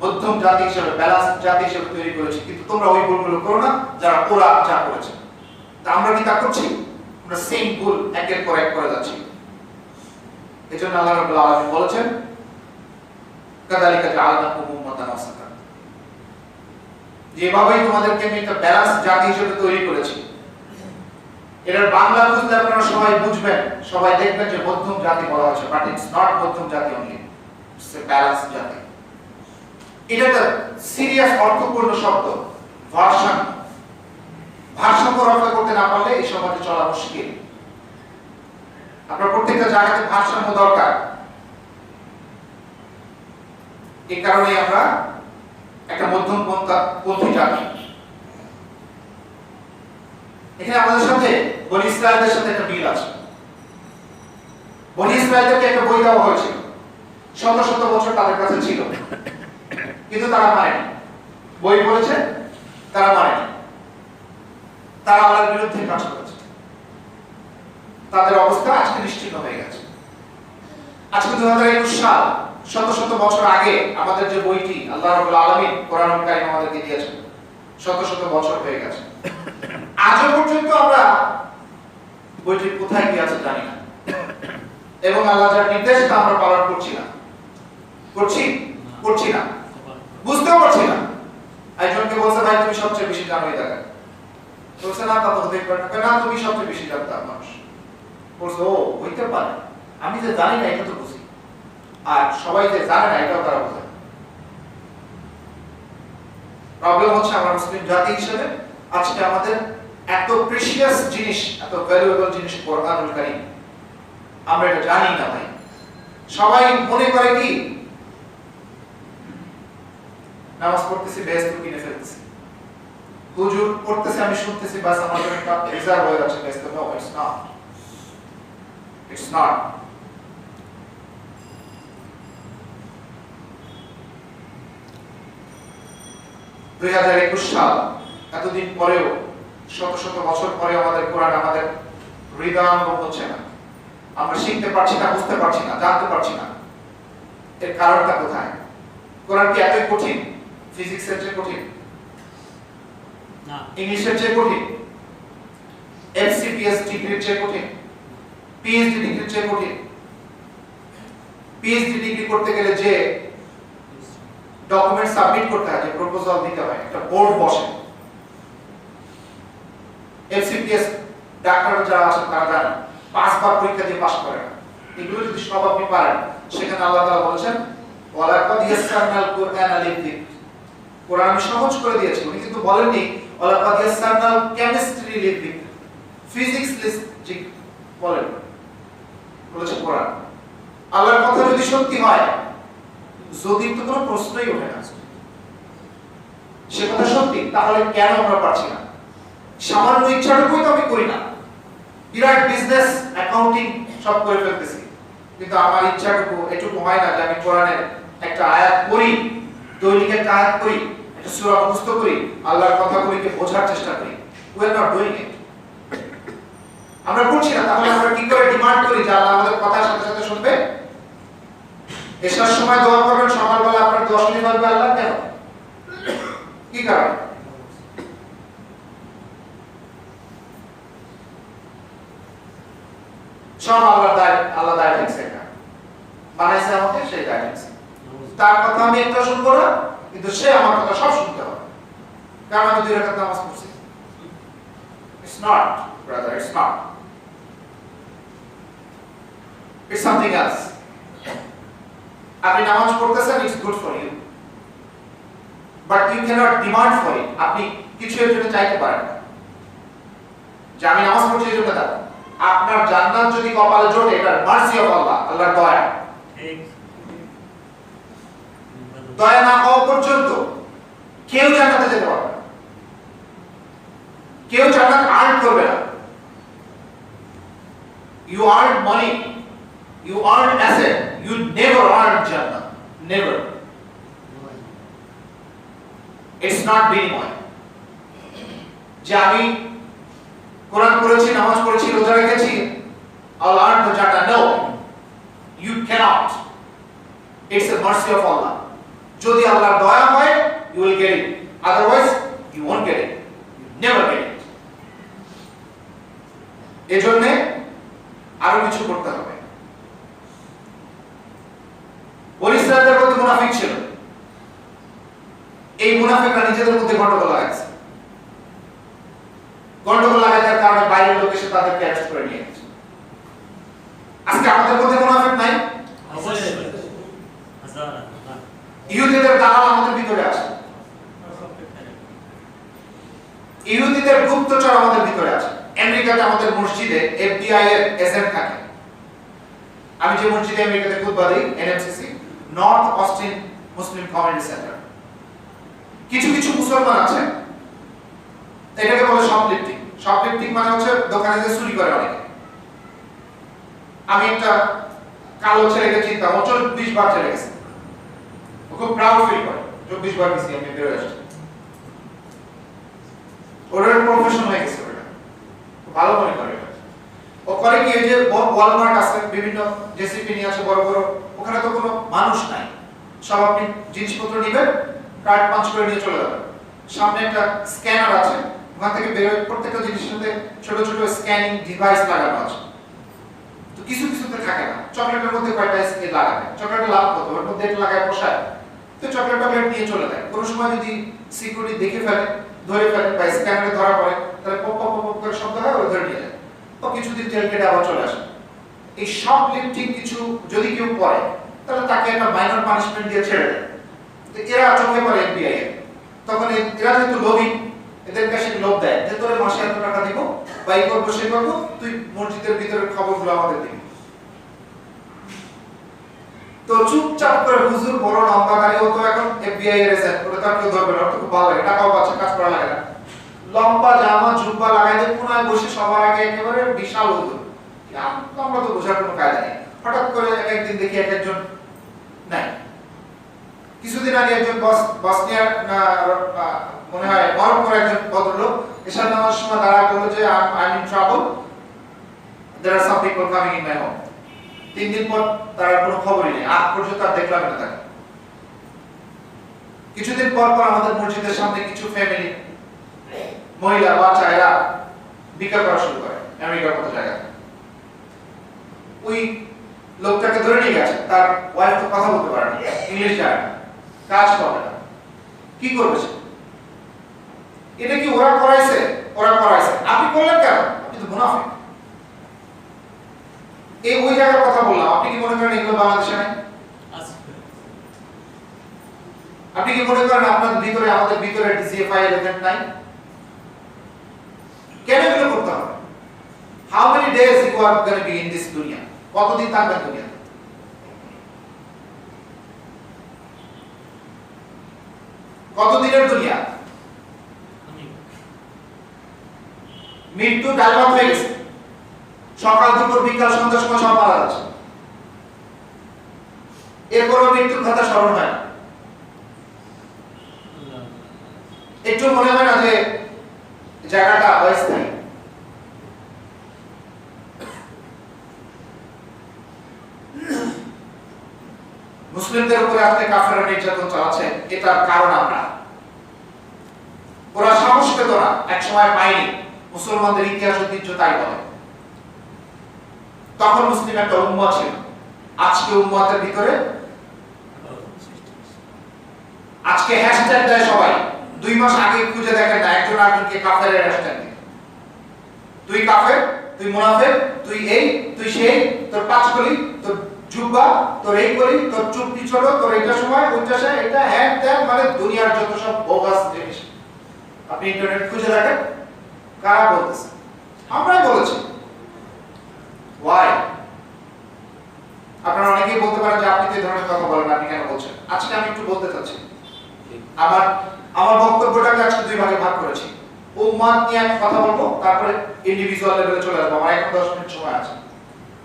মধ্যম জাতি হিসেবে, ব্যালেন্স জাতি হিসেবে তৈরি করেছি, কিন্তু তোমরা ওই ভুলগুলো করো না যারা ওরা যা করেছে। তা আমরা কি তা করছি? আমরা সেম ভুল একের পর এক করে যাচ্ছি। এজন্য আল্লাহ রাব্বুল আলামিন বলেছেন কাযালিকা জাআলনাকুম উম্মাতান ওয়াসাতান, যেভাবে তোমাদেরকে আমি একটা ব্যালেন্স জাতি হিসেবে তৈরি করেছি। এটার বাংলা বুঝলে আপনারা সবাই বুঝবেন, সবাই দেখবেন যে মধ্যম জাতি বলা হচ্ছে, বাট ইটস নট মধ্যম জাতি অনলি, ইটস এ ব্যালেন্স জাতি। এটা একটা সিরিয়াস অর্থপূর্ণ শব্দ, ভারসাম্য। ভারসাম্য রক্ষা করতে না পারলে এই সমাজে চলা মুশকিল। আপনার প্রত্যেকটা জায়গাতে ভারসাম্য দরকার। এই কারণে আমরা একটা মধ্যম পন্থী জাতি। এখানে আমাদের সাথে বনি ইসরাঈলের সাথে একটা মিল আছে। বনি ইসরায়েলকে একটা বই দেওয়া হয়েছিল, শত শত বছর তাদের কাছে ছিল, কিন্তু তারা মানেনি। বই পড়েছে, তারা মানেনি, তারা আল্লাহর বিরুদ্ধে কাজ করেছে। তাদের অবস্থা আজকে নিশ্চিন্ন হয়ে গেছে। আজকে 2021 সাল, শত শত বছর আগে আমাদের যে বইটি আল্লাহ রাব্বুল আলামিন কোরআনুল কারীম আমাদেরকে দিয়েছেন, শত শত বছর হয়ে গেছে, আজও পর্যন্ত আমরা বইটি কোথায় কি আছে জানি না, এবং আল্লাহ যার নির্দেশটা আমরা পালন করছি না, করছি না, বুঝতেও পারছি না। একজনকে বলছে, ভাই তুমি সবচেয়ে বেশি জানো এই জায়গায়, বলছে না তা তো হতে পারে না, তুমি সবচেয়ে বেশি জানতা মানুষ। বলছে ও হইতে পারে, আমি যে জানি না এটা তো বুঝি, আর সবাই যে জানে না এটাও তারা বোঝে। প্রবলেম হচ্ছে আমরা মুসলিম জাতি হিসেবে আজকে আমাদের এত প্রেশিয়াস জিনিস, এত ভ্যালুয়েবল জিনিস কোরআনুল কারীম, আমরা এটা জানি না ভাই। সবাই মনে করে কি নামাজ পড়তেছি বেহেশত কিনে ফেলতেছি, হুজুর পড়তেছে আমি শুনতেছি, বাস আমার জন্য একটা রিজার্ভ হয়ে যাচ্ছে বেহেশত। No, it's not. 2021 সাল, এতদিন পরেও, শত শত বছর পরে আমাদের কোরআন আমাদের হৃদয়ঙ্গম হচ্ছে না। আমরা শিখতে পারছি না, বুঝতে পারছি না, জানতে পারছি না। এর কারণটা কোথায়? কোরআন কি এতই কঠিন? ফিজিক্সের চেয়ে কঠিন না, ইংলিশের চেয়ে কঠিন, এফসিপিএস ডিগ্রির চেয়ে কঠিন, পিএইচডি ডিগ্রির চেয়ে কঠিন? পিএইচডি ডিগ্রি করতে গেলে যে ডকুমেন্ট সাবমিট করতে হয়, যে প্রপোজাল দিতে হয়, একটা বোর্ড বসে। এফসিপিএস ডাক্তার যারা আছেন তারা জানেন 5 বার পরীক্ষা দিয়ে পাস করে না। এগুলো যদি সব আপনি পারেন, সেখানে আল্লাহ তাআলা বলেছেন ওয়ালাকাদ ইয়াসসারনাল কুরআনা লিযিকর, কোরআন আমি সহজ করে দিয়েছি। উনি কিন্তু বলেননি ওয়ালাকাদ ইয়াসসারনাল কেমিস্ট্রি লিযিকর, ফিজিক্স লিযিকর বলেন, বলেছে কোরআন। আল্লাহর কথা যদি সত্যি হয়, যদি তো কোনো প্রশ্নই ওঠে না, সে কথা সত্যি, তাহলে কেন আমরা পারছি না? সামান্য ইচ্ছাটুকুই তো আমি করি না, বিরাট বিজনেস অ্যাকাউন্টিং সব করে ফেলতেছি, কিন্তু আমার ইচ্ছাটুকু এটুকু হয় না যে আমি কোরআনের একটা আয়াত পড়ি, দৈনিক একটা আয়াত পড়ি, একটা সূরা মুখস্থ করি, আল্লাহর কথাগুলিকে বোঝার চেষ্টা করি। We are not doing it. আমরা করছি না, তাহলে আমরা কি করে ডিমান্ড করি যে আল্লাহ আমাদের কথার সাথে সাথে শুনবে? এসার সময় দোয়া করবেন, সকালবেলা আপনার দোয়া শুনে ফেলবে আল্লাহ, কেন? কি কারণ? সব আল্লাহ দায় লিখছে, বানাইছে আমাকে, সেই দায় লিখছে। তার কথা আমি একটা শুনবো না, কিন্তু সে আমার কথা সব শুনতে হবে, কারণ আমি 2 রাকাত নামাজ পড়ছি। It's not, brother, it's not. It's something else. আপনি নামাজ পড়তেছেন, it's good for you, but you cannot demand for it. আপনি কিছু এর জন্য চাইতে পারেন না যে আমি নামাজ পড়ছি এই জন্য দাও। আপনার জান্নাত যদি কপালে জোটে, এটা মার্সি অফ আল্লাহ, আল্লাহর দয়া। দয়া না হওয়া পর্যন্ত কেউ জান্নাতে যেতে পারবে না, কেউ জান্নাত আর্ন করবে না। You earn money, you earn asset, you never earn Jannah, never. It's not বিনিময় যে আমি কোরআন পড়েছি, নামাজ পড়েছি, রোজা রেখেছি, I'll earn the Jannah. No, you cannot. It's a mercy of Allah. যদি আল্লাহর দয়া হয়, you will get it. Otherwise, you won't get it. You never get it. এজন্য আরো কিছু করতে হবে। বনি ইসরায়েলের মধ্যে মুনাফিক ছিল, এই মুনাফিকরা নিজেদের মধ্যে গন্ডগোল লাগাইছে। গন্ডগোল লাগানোর কারণে বাইরের লোক এসে তাদেরকে অ্যারেস্ট করে নিয়ে গেছে। আজকে আমাদের মধ্যে মুনাফিক নাই? ইহুদিদের দালাল আমাদের ভিতরে আছে, ইহুদিদের গুপ্তচর আমাদের ভিতরে আছে। আমেরিকাতে আমাদের মসজিদে এফবিআই এর এজেন্ট থাকে। আমি যে মসজিদে আমেরিকাতে খুতবা দেই, NMCC, north Austin Muslim community centre, কিছু কিছু মুসলমান আছে, এটাকে বলে শপলিফটিং। শপলিফটিং মানে হচ্ছে দোকানে যে চুরি করে অনেকে। আমি একটা কালো ছেলেকে চিন্তা ও 24 বার চলে গেছে, ও খুব প্রাউড ফিল করে 24 বার গেছি আমি বের হয়ে আসছি, ওর প্রফেশন হয়ে গেছে, ওটা ভালো মনে করে। ও করে কি, এই যে ওয়ালমার্ট আছে, বিভিন্ন জেসিপি নিয়ে আছে বড় বড়, ওখানে তো কোনো মানুষ নাই, সব আপনি জিনিসপত্র নেবেন, কার্ড পাঞ্চ করে নিয়ে চলে যাবেন, সামনে একটা স্ক্যানার আছে, ওখান থেকে বের হয়ে প্রত্যেকটা জিনিসের সাথে ছোট ছোট স্ক্যানিং ডিভাইস লাগানো আছে। তো কিছু কিছুতে থাকে না, চকলেটের মধ্যে কয়টা স্কেল লাগাবে, চকলেটে লাভ কত, ওর মধ্যে এটা লাগায় পোষায়, তো চকলেট টকলেট নিয়ে চলে যায়। কোনো সময় যদি সিকিউরিটি দেখে ফেলে, ধরে ফেলে বা স্ক্যানারে ধরা পড়ে, তাহলে পপ পপ পপ করে শব্দ হয়, ও ধরে নিয়ে যায়, ও কিছুদিন জেল কেটে আবার চলে আসে। এই শপ লিফটিং কিছু যদি কেউ করে, তাহলে তাকে একটা মাইনর পানিশমেন্ট দিয়ে ছেড়ে দেয়। তো এরা চোখে পড়ে এফবিআই এর, তখন এরা যেহেতু লোভী, এদের কাছে লোভ দেয় যে তোরে মাসে এত টাকা দিব, বা এই করবো সে করবো, তুই মসজিদের ভিতরের খবরগুলো আমাদের দিবি। তো চুপচাপ করে হুজুর বড় লম্বাকারী, ও তো এখন এফবিআই এর এজেন্ট, ওটা তো কেউ ধরবে না, খুব ভালো লাগে, টাকাও পাচ্ছে, কাজ করা লাগে না, লম্বা জামা জুব্বা লাগাই দিয়ে কোনায় বসে সবার আগে একেবারে বিশাল হুজুর, আমরা তো বোঝার কোনো কায়দা নেই। হঠাৎ করে একদিন দেখি একজন নাই, কিছুদিন আগে একজন বসনিয়ার মনে হয় মরক্কোর একজন ভদ্রলোক এশার নামাজের সময় দাঁড়ায় বলল যে I am in trouble, there are some people coming in my home. 3 দিন পর তার কোনো খবরই নেই, আজ পর্যন্ত আর দেখলাম না তাকে। কিছুদিন পর পর আমাদের মসজিদের সামনে কিছু ফ্যামিলি মহিলা বাচ্চা এরা বিকার করা শুরু করে আমেরিকার মতো জায়গায়। ওই লোকটাকে ধরে নিয়ে গেছে, তার ওয়াইফ তো কথা বলতে পারে না, ইংলিশ জানে না, কাজ করে না, কি করবে সে? এটা কি ওরা করাইছে? ওরা করাইছে, আপনি করলেন কেন? আপনি তো মুনাফিক। এই ওই জায়গার কথা বললাম, আপনি কি মনে করেন এগুলো বাংলাদেশে নাই? আপনি কি মনে করেন আপনাদের ভিতরে, আমাদের ভিতরে ডিসিএফআই এলিমেন্ট নাই? কেন এগুলো করতে হবে? How many days you are gonna be in this দুনিয়া? কতদিন থাকবেন দুনিয়াতে? কতদিনের দুনিয়া? মৃত্যু ডালভাত হয়ে গেছে, সকাল দুপুর বিকাল সন্ধ্যার সময় সব মারা যাচ্ছে, এরপরও মৃত্যুর কথা স্মরণ হয় না। একটু মনে হয় না যে জায়গাটা অস্থায়ী? মুসলিমদের উপরে আজকে কাফেররা নির্যাতন চালাচ্ছে, এটার কারণ আমরা। ওরা সাহস পেত না, এক সময় পায়নি, মুসলমানদের ইতিহাস ঐতিহ্য তাই বলে। তখন মুসলিম একটা উম্মত ছিল, আজকে উম্মতের ভিতরে আজকে হ্যাশট্যাগ দেয় সবাই, 2 মাস আগে খুঁজে দেখেন না একজন আরেকজনকে কাফেরের হ্যাশট্যাগ দিয়ে, তুই কাফের, তুই মুনাফিক, তুই এই, তুই সেই, তোর পাঁচকলি, তোর জুব্বা, তোর এই করি, তোর চুক্তি ছোট, তোর এটা সময় ওইটা সে, এটা হ্যাঁ দেন, মানে দুনিয়ার যত সব বোগাস জিনিস আপনি ইন্টারনেট খুঁজে দেখেন, কারা বলতেছে? আমরাই বলেছি। ওয়াই? আপনারা অনেকেই বলতে পারেন যে আপনি তো এই ধরনের কথা বলেন, আপনি কেন বলছেন? আজকে আমি একটু বলতে চাচ্ছি, আমার বক্তব্যটাকে আজকে 2 ভাগে ভাগ করেছি। উম্মাত নিয়ে এক কথা বলবো, তারপরে ইন্ডিভিজুয়াল লেভেলে চলে আসবো, আমার এখন 10 মিনিট সময় আছে,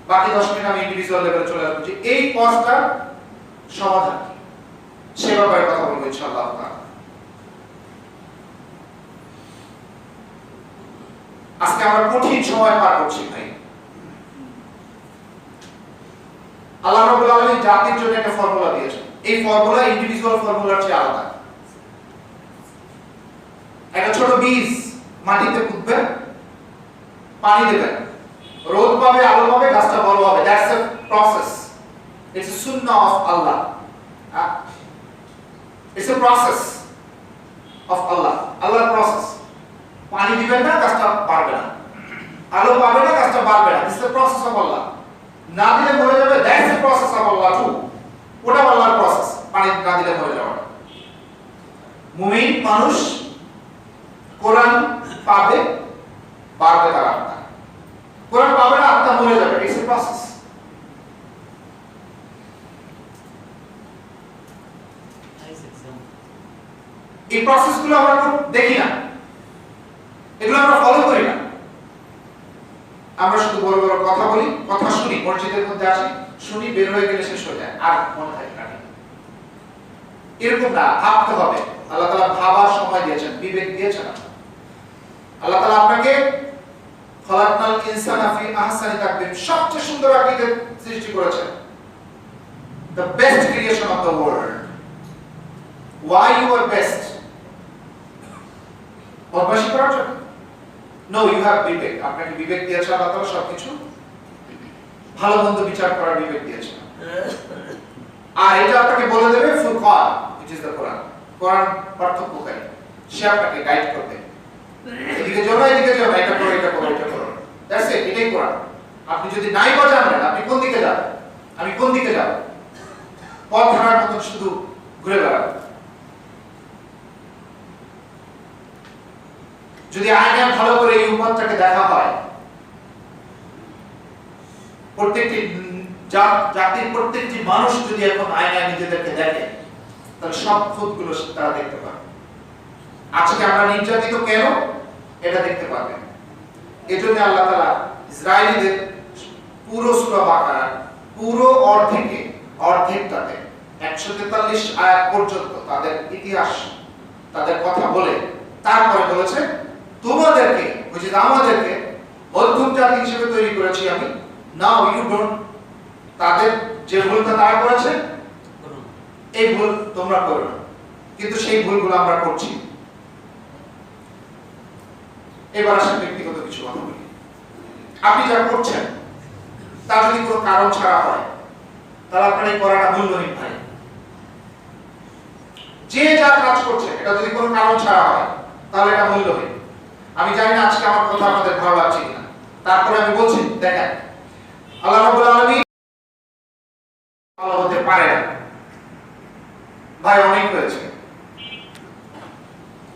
বাকি 10 মিনিট আমি ইন্ডিভিজুয়াল লেভেলে চলে আসবো যে এই কজটার সমাধান কি, সে ব্যাপারে কথা বলবো ইনশাআল্লাহ। আজকে আমরা কঠিন সময় পার করছি ভাই। আল্লাহ রাব্বুল আলামিন জাতির জন্য একটা ফর্মুলা দিয়েছেন, এই ফর্মুলা ইন্ডিভিজুয়াল ফর্মুলার চেয়ে আলাদা। একটা ছোট বীজ মাটিতে পুঁতবেন, পানি দেবেন, রোদ পাবে, আলো পাবে, গাছটা বড় হবে। That's a process, it's a সুন্নাহ অফ আল্লাহ, ইটস এ প্রসেস অফ আল্লাহ, আল্লাহর প্রসেস। পানি দিবেন না, গাছটা বাড়বে না, আলো পাবে না, গাছটা বাড়বে না, it's a process of Allah. না দিলে মরে যাবে, that's a process of Allah too, ওটা আল্লাহর প্রসেস, পানি না দিলে মরে যাওয়া। মুমিন মানুষ কোরআন পাবে, বাড়বে তার আত্মা, কোরআন পাবে না, আত্মা মরে যাবে, ইটস এ প্রসেস। এই প্রসেসগুলো আমরা দেখি না, এগুলো আমরা ফলো করি না। আমরা শুধু বড় বড় কথা বলি, কথা শুনি, মসজিদের মধ্যে আসি, শুনি, বের হয়ে গেলে শেষ হয়ে যায়, আর মনে থাকে না। এরকম না, ভাবতে হবে। আল্লাহ তাআলা ভাবার সময় দিয়েছেন, বিবেক দিয়েছেন। আল্লাহ তাআলা আপনাকে খলাকনাল ইনসানা ফি আহসানি তাকবীর, সবচেয়ে সুন্দর আকৃতিতে সৃষ্টি করেছেন। The best creation of the world. Why you are best? বদমাশি করার জন্য? No, you have বিবেক। আপনাকে বিবেক দিয়েছে আল্লাহ তাআলা, সবকিছু ভালো মন্দ বিচার করার বিবেক দিয়েছে। আর এটা আপনাকে বলে দেবে Furqan, which is the Quran। কোরআন পার্থক্যকারী, সে আপনাকে গাইড করবে। এদিকে যাও না, এদিকে যাও না, এটা করো, এটা করো, এটা করো। দ্যাটস ইট, এটাই কোরআন। আপনি যদি নাই জানেন আপনি কোন দিকে যাবেন, আমি কোন দিকে যাব, পথ হারার মতো শুধু ঘুরে বেড়াবেন। যদি আয়নায় ভালো করে এই উম্মতটাকে দেখা হয়, প্রত্যেকটি জাতির প্রত্যেকটি মানুষ যদি এখন আয়নায় নিজেদেরকে দেখে, তাহলে সব খুঁতগুলো তারা দেখতে পাবে। আজকে আমরা নির্যাতিত কেন, এটা দেখতে পাবেন। এজন্য আল্লাহ তাআলা ইসরায়েলীদের পুরো সূরা বাকারা পুরো অর্ধেকটাতে 143 আয়াত পর্যন্ত তাদের ইতিহাস, তাদের কথা বলে তারপরে বলেছে তোমাদেরকে, বুঝি আমাদেরকে মধ্যম জাতি হিসেবে তৈরি করেছি আমি। নাও ইউ ডোন্ট, তাদের যে ভুলটা তারা করেছে এই ভুল তোমরা করো না, কিন্তু সেই ভুলগুলো আমরা করছি। এবার আসেন ব্যক্তিগত কিছু কথা বলি। আপনি যা করছেন তা যদি কোনো কারণ ছাড়া হয়, তাহলে আপনার এই করাটা মূল্যহীন ভাই। যে যা কাজ করছে এটা যদি কোনো কারণ ছাড়া হয়, তাহলে এটা মূল্যহীন। আমি জানি না আজকে আমার কথা আপনাদের ভালো লাগছে কিনা, তারপরে আমি বলছি, দেখেন আল্লাহ রাব্বুল আলামিন ভালো হতে পারে না ভাই, অনেক হয়েছে,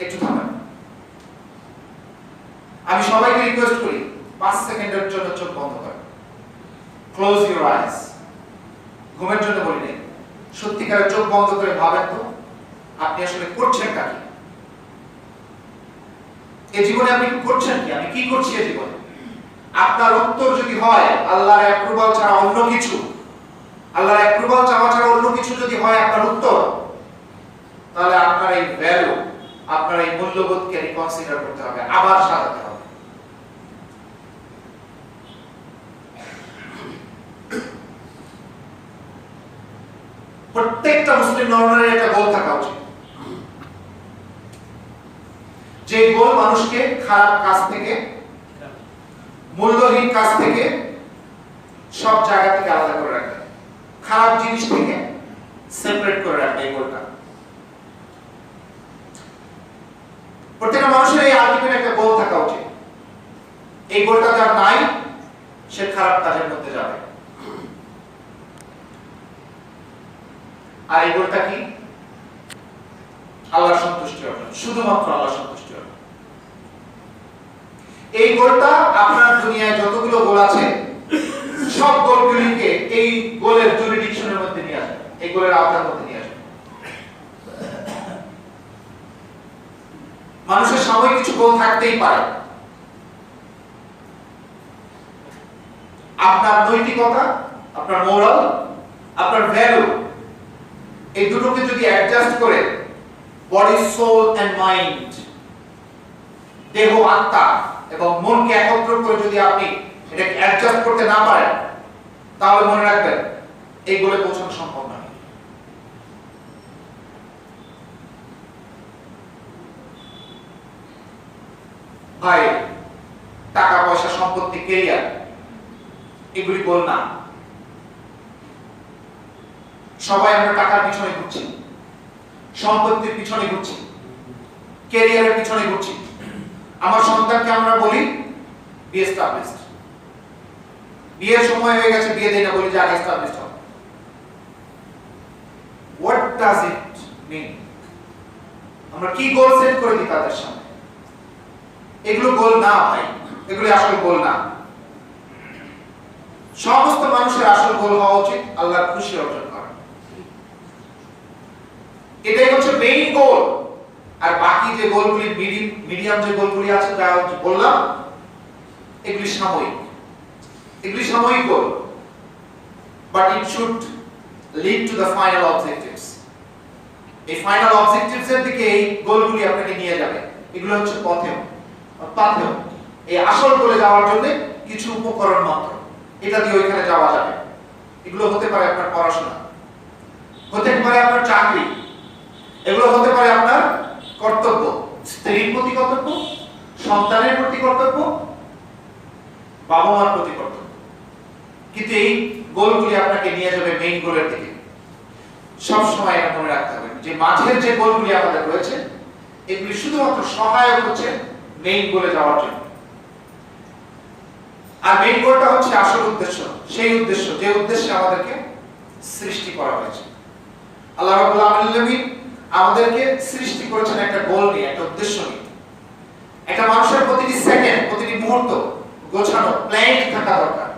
একটু থামেন। আমি সবাইকে রিকোয়েস্ট করি 5 সেকেন্ডের জন্য চোখ বন্ধ করেন, ক্লোজ ইউর আইজ। ঘুমের জন্য বলি নাই, সত্যিকারের চোখ বন্ধ করে ভাবেন তো আপনি আসলে করছেনটা কি, এই জীবনে আপনি করছেন কি, আমি কি করছি এই জীবনে। আপনার উত্তর যদি হয় আল্লাহর অ্যাপ্রুভাল ছাড়া অন্য কিছু, আল্লাহর অ্যাপ্রুভাল চাওয়া ছাড়া অন্য কিছু যদি হয় আপনার উত্তর, তাহলে আপনার এই ভ্যালু, আপনার এই মূল্যবোধকে রিকনসিডার করতে হবে, আবার সাজাতে হবে। প্রত্যেকটা মুসলিম নরনারীর একটা গোল থাকা উচিত, যে গোল মানুষকে খারাপ কাজ থেকে, মূল্যহীন কাজ থেকে, সব জায়গা থেকে আলাদা করে রাখবে, খারাপ জিনিস থেকে সেপারেট করে রাখবে। এই গোলটা প্রত্যেকটা মানুষের এই আলটিমেট একটা গোল থাকা উচিত। এই গোলটা যার নাই সে খারাপ কাজের মধ্যে যাবে। আর এই গোলটা কি? আল্লাহর সন্তুষ্টি অর্জন, শুধুমাত্র আল্লাহর সন্তুষ্টি অর্জন। এই গোলটা আপনার দুনিয়ায় যতগুলো গোল আছে সব গোলগুলিকে এই গোলের জুরিডিকশনের মধ্যে নিয়ে আসবে, এই গোলের আওতার মধ্যে নিয়ে আসবে। মানুষের সাময়িক কিছু গোল থাকতেই পারে, আপনার নৈতিকতা, আপনার মোরাল, আপনার ভ্যালু, এই দুটোকে যদি অ্যাডজাস্ট করে বডি, সোল এন্ড মাইন্ড, দেহ, আত্মা এবং মনকে একত্র করে যদি আপনি এটাকে অ্যাডজাস্ট করতে না পারেন, তাহলে মনে রাখবেন এই গোলে পৌঁছানো সম্ভব নয়। ভাই, টাকা পয়সা, সম্পত্তি, ক্যারিয়ার, এগুলি গোল না। সবাই আমরা টাকার পিছনে ঘুরছি, সম্পত্তির পিছনে ঘুরছি, ক্যারিয়ারের পিছনে ঘুরছি। আমার সন্তানকে আমরা বলি বি এস্টাবলিশড, বিয়ের সময় হয়ে গেছে, বিয়ে দেই না, বলি যে আগে এস্টাবলিশড হও। হোয়াট ডাজ ইট মিন? আমরা কি গোল সেট করে দিই তাদের সামনে? এগুলো গোল না ভাই, এগুলো আসল গোল না। সমস্ত মানুষের আসল গোল হওয়া উচিত আল্লাহর খুশি অর্জন করা, এটাই হচ্ছে মেইন গোল। আর বাকি যে গোলগুলি, মিডিয়াম যে গোলগুলি আছে যা বললাম, এগুলি সাময়িক। এগুলি সাময়িক goal, but it should lead to the final objectives. এই ফাইনাল অবজেক্টিভস এর দিকে এই গোলগুলি আপনাকে নিয়ে যাবে। এগুলো হচ্ছে পথেও। এই আসল গোলে যাওয়ার জন্য কিছু উপকরণ মাত্র, এটা দিয়ে ওইখানে যাওয়া যাবে। এগুলো হতে পারে আপনার পড়াশোনা, হতে পারে আপনার চাকরি, এগুলো হতে পারে আপনার কর্তব্য, স্ত্রীর প্রতি কর্তব্য, সন্তানের প্রতি কর্তব্য, বাবা মার প্রতি কর্তব্য। কিন্তু এই গোলগুলি আপনাকে নিয়ে যাবে মেইন গোলের দিকে। সব সময় এটা মনে রাখতে হবে যে মাঝের যে গোলগুলি আমাদের রয়েছে এগুলি শুধুমাত্র সহায়ক হচ্ছে মেইন গোলে যাওয়ার জন্য। আর মেইন গোলটা হচ্ছে আসল উদ্দেশ্য, সেই উদ্দেশ্য যে উদ্দেশ্যে আমাদেরকে সৃষ্টি করা হয়েছে। আল্লাহ রাব্বুল আলামিন আমাদেরকে সৃষ্টি করেছেন একটা গোল নিয়ে, একটা উদ্দেশ্য নিয়ে। একটা মানুষের প্রতিটি সেকেন্ড, প্রতিটি মুহূর্ত গোছানো, প্ল্যান থাকা দরকার।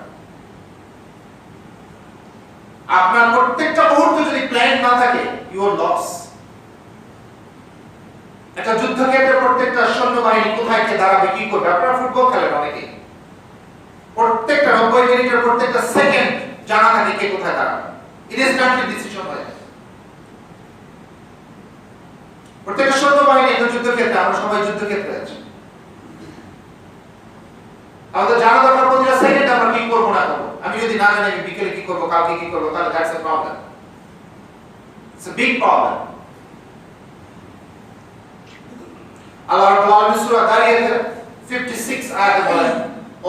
আপনার প্রত্যেকটা মুহূর্ত যদি প্ল্যান না থাকে, ইউ আর লস। একটা যুদ্ধক্ষেত্রে প্রত্যেকটা সৈন্যবাহিনী কোথায় কে দাঁড়াবে, কি করবে। আপনারা ফুটবল খেলেন অনেকেই, প্রত্যেকটা 90 মিনিটের প্রত্যেকটা সেকেন্ড জানা থাকে কে কোথায় দাঁড়াবে। ইনস্ট্যান্টলি ডিসিশন হয়। প্রত্যেকটা সৈন্যবাহিনী একটা যুদ্ধক্ষেত্রে, আমরা সবাই যুদ্ধক্ষেত্রে আছি। আমাদের জানা দরকার প্রতিটা সেকেন্ড আমরা কি করবো না করবো। আমি যদি না জানি আমি বিকেলে কি করবো, কালকে কি করবো, তাহলে that's a problem. It's a big problem. আল্লাহ রাব্বুল আলামিন সূরা দারিয়াতের 56 আয়াতে বলেন,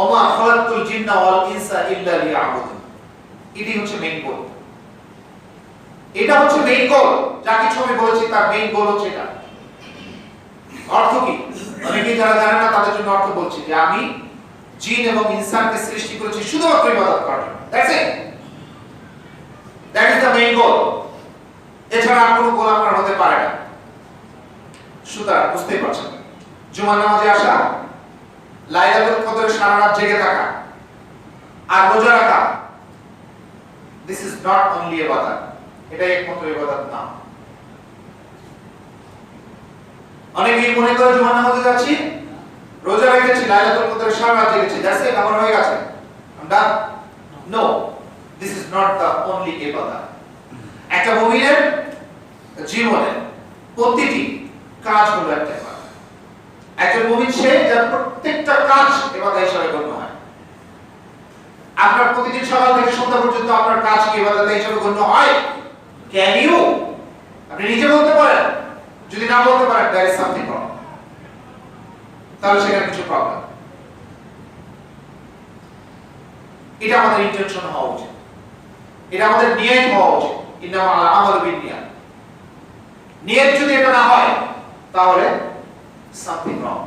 ওমা খালাকতুল জিন্না ওয়াল ইনসা ইল্লা লিয়াবুদুন। এটি হচ্ছে মেইন গোল। এটা হচ্ছে মেইন গোল। যা কিছু আমি বলেছি তার মেইন গোল হচ্ছে এটা। অর্থ কি? অনেকে যারা জানেন না তাদের জন্য অর্থ বলছি যে আমি জিন এবং ইনসানকে সৃষ্টি করেছি শুধুমাত্র ইবাদত করার জন্য। That's it. That is the main গোল। এছাড়া আর কোনো গোল আপনার হতে পারে না। সুতরাং বুঝতেই পারছেন, জুমার নামাজে আসা, লাইলাতুল কদরে সারা রাত জেগে থাকা, আর রোজা রাখা, দিস ইজ নট অনলি ইবাদত। এটা একমাত্র ইবাদত না। অনেকেই মনে করে জুমার নামাজে যাচ্ছি, রোজা রেখেছি, লাইলাতুল কদরে সারা রাত জেগেছি, দ্যাটস ইট, আমার হয়ে গেছে, I am done. No, this is not the only ইবাদত। একটা মুমিনের জীবনে প্রতিটি কাজ হলো একটা ইবাদত। একজন মুমিন সে যার প্রত্যেকটা কাজ ইবাদত হিসেবে গণ্য হয়। আপনার প্রতিদিন সকাল থেকে সন্ধ্যা পর্যন্ত আপনার কাজ কি ইবাদত হিসেবে গণ্য হয়? Can you? আপনি নিজে বলতে পারেন? যদি না বলতে পারেন, there is something wrong, তাহলে সেখানে কিছু প্রবলেম। এটা আমাদের ইন্টেনশন হওয়া উচিত, এটা আমাদের নিয়ত হওয়া উচিত। ইন্নামাল আমালু বিন্নিয়াত। নিয়ত যদি এটা না হয় তাহলে সামথিং রং,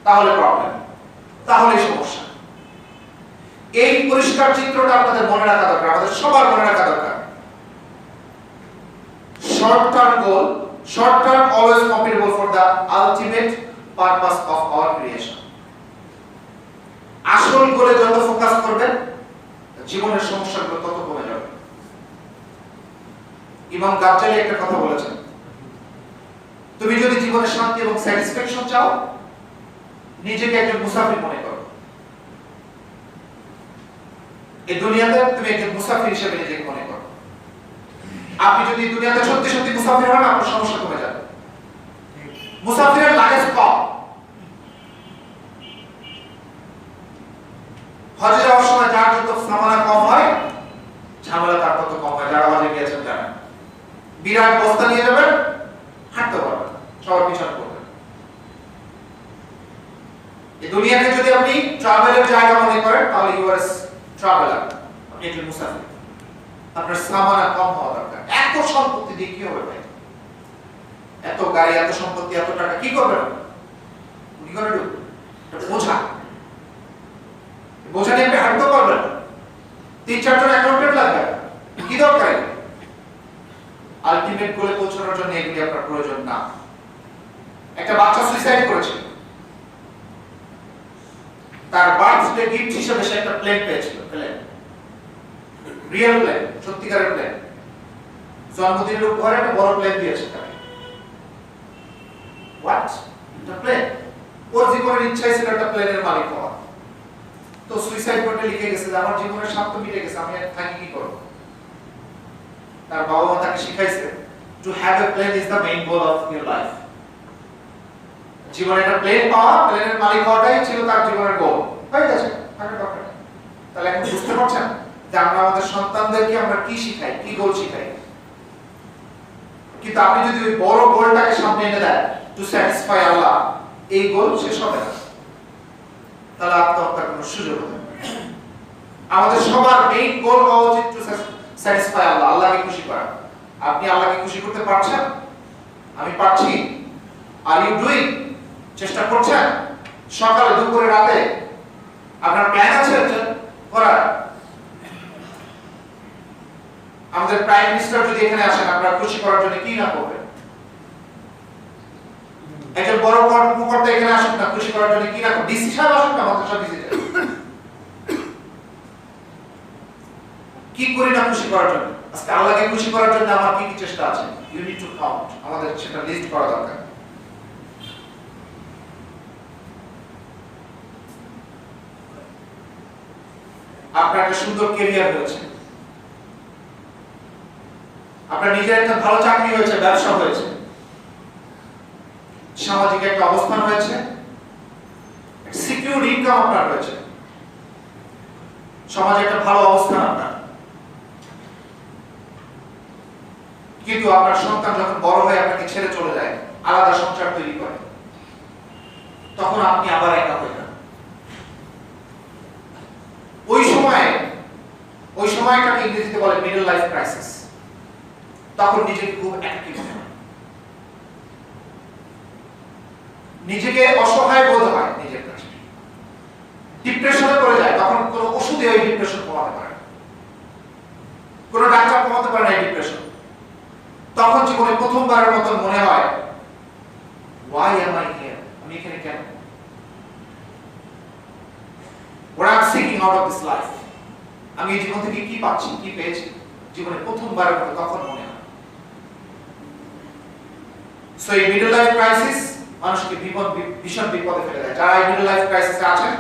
তাহলে প্রবলেম, তাহলে সমস্যা। এই পরিষ্কার চিত্রটা আপনাদের মনে রাখা দরকার, আমাদের সবার মনে রাখা দরকার। Short term goal, short term always compatible for the ultimate purpose of our creation. আসল গোলে যত ফোকাস করবেন জীবনের সমস্যাগুলো তত কমে যাবে। ইমাম গাজ্জালি একটা কথা বলেছেন, তুমি যদি জীবনে শান্তি এবং স্যাটিসফ্যাকশন চাও, নিজেকে একজন মুসাফির মনে করো। এই দুনিয়াতে তুমি একজন মুসাফির হিসেবে নিজেকে মনে করো। আপনি যদি দুনিয়াতে সত্যি সত্যি মুসাফির হন, আপনার সমস্যা কমে যাবে। মুসাফিরের লাগেজ কম। হজে যাওয়ার সময় যার যত সামানা কম হয়, ঝামেলা তার তত কম হয়। যারা হজে গিয়েছেন জানেন, বিরাট বস্তা নিয়ে যাবেন, হাঁটতে পারবেন, সবার পিছনে পড়বেন। এই দুনিয়াকে যদি আপনি ট্রাভেলের জায়গা মনে করেন, তাহলে ইউ আর ট্রাভেলার, আপনি একজন মুসাফির। আপনার সামানা কম হওয়া দরকার। এত সম্পত্তি দিয়ে কি হবে ভাই? এত গাড়ি, এত সম্পত্তি, এত টাকা কি করবেন? কি করে বোঝা বোঝা নিয়ে আপনি হাঁটতে পারবেন? 3-4 জন অ্যাকাউন্টেন্ট লাগবে, কি দরকার? আলটিমেট গোলে পৌঁছানোর জন্য এগুলি আপনার প্রয়োজন না। একটা বাচ্চা সুইসাইড করেছে, তার বার্থডে গিফট হিসেবে সে একটা প্লেন পেয়েছিল, প্লেন, রিয়েল প্লেন, সত্যিকারের প্লেন। জন্মদিনের উপহারে একটা বড় প্লেন দিয়েছে তাকে। হোয়াট? একটা প্লেন। ওর জীবনের ইচ্ছাই ছিল একটা প্লেনের মালিক হওয়া। তো সুইসাইড নোটে লিখে গেছে যে আমার জীবনের স্বার্থ মিটে গেছে, আমি আর থাকি কি করব। তার বাবা মা তাকে শিখাইছে to have a plan is the main goal of your life. জীবনে একটা প্লেন পাওয়া, প্লেনের মালিক হওয়াটাই ছিল তার জীবনের গোল। হয়ে গেছে, থাকার দরকার নেই। তাহলে এখন বুঝতে পারছেন যে আমরা আমাদের সন্তানদেরকে আমরা কি শিখাই, কি গোল শিখাই। কিন্তু আপনি যদি ওই বড় গোলটাকে সামনে এনে দেন টু স্যাটিসফাই আল্লাহ, এই গোল শেষ হবে না, তাহলে আত্মহত্যার কোনো সুযোগ হবে না। আমাদের সবার মেইন গোল হওয়া উচিত টু স্যাটিসফাই আল্লাহ, আল্লাহকে খুশি করা। আপনি আল্লাহকে খুশি করতে পারছেন? আমি পারছি। Are you doing? চেষ্টা করছেন? সকালে, দুপুরে, রাতে আপনার প্ল্যান আছে করার? আমাদের প্রাইম মিনিস্টার যদি এখানে আসেন, আপনারা খুশি করার জন্য কি না করবেন? একজন বড় কর্মকর্তা এখানে আসুন না, খুশি করার জন্য কি না করবেন? ডিসি সাহেব আসুন না, মাদ্রাসা ভিজিটে কি করি না খুশি করার জন্য? আজকে আল্লাহকে খুশি করার জন্য আমার কি কি চেষ্টা আছে? You need to count. আমাদের সেটা লিস্ট করা দরকার। আপনার একটা সুন্দর ক্যারিয়ার হয়েছে, আপনার নিজের একটা ভালো চাকরি হয়েছে, ব্যবসা হয়েছে, সামাজিক একটা অবস্থান হয়েছে, সিকিউর ইনকাম আপনার হয়েছে, সমাজে একটা ভালো অবস্থান আপনার। কিন্তু আপনার সন্তান যখন বড় হয়ে আপনাকে ছেড়ে চলে যায়, আলাদা সংসার তৈরি করে, তখন আপনি আবার একা হয়ে যান। ওই সময়টাকে ইংরেজিতে বলে মিডল লাইফ ক্রাইসিস। তখন নিজেকে খুব অ্যাক্টিভ মনে হয়, নিজেকে অসহায় বোধ হয় নিজের কাছে, ডিপ্রেশনে পড়ে যায়। তখন কোনো ওষুধে ওই ডিপ্রেশন কমাতে পারে না, কোনো ডাক্তার কমাতে পারে না এই ডিপ্রেশন। তখন জীবনে প্রথমবারের মতো মনে হয়, why am I here? আমি এখানে কেন? what I'm seeking out of this life? আমি এই জীবন থেকে কি পাচ্ছি, কি পেয়েছি? জীবনে প্রথমবারের মতো তখন মনে হয়। সো এই মিডল লাইফ ক্রাইসিস মানুষকে ভীষণ বিপদে ফেলে দেয়। যারা এই মিডল লাইফ ক্রাইসিসে আছেন,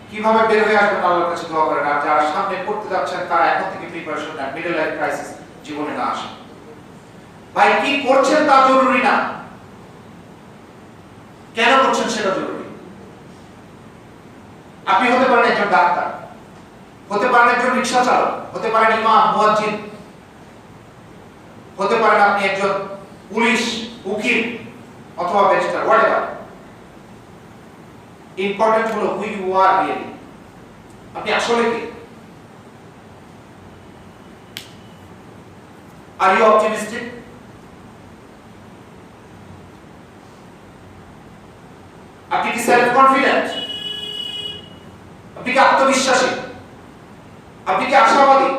কিভাবে বের হয়ে আসবেন আল্লাহর কাছে দোয়া করেন। আর যারা সামনে পড়তে যাচ্ছেন, তারা এখন থেকে প্রিপারেশন নেন, মিডল লাইফ ক্রাইসিস জীবনে না আসে। ভাই কি করছেন তা জরুরি না, কেন করছেন সেটা জরুরি। আপনি হতে পারেন একজন ডাক্তার, হতে পারেন একজন রিকশা চালক, হতে পারেন ইমাম, মুয়াজ্জিন, হতে পারেন আপনি একজন পুলিশ, উকিল অথবা ব্যারিস্টার, হোয়াটএভার। ইম্পর্টেন্ট হলো হু ইউ আর রিয়েলি, আপনি আসলে কি। Are you optimistic? আপনি কি সেলফ কনফিডেন্ট? আপনি কি আত্মবিশ্বাসী? আপনি কি আশাবাদী?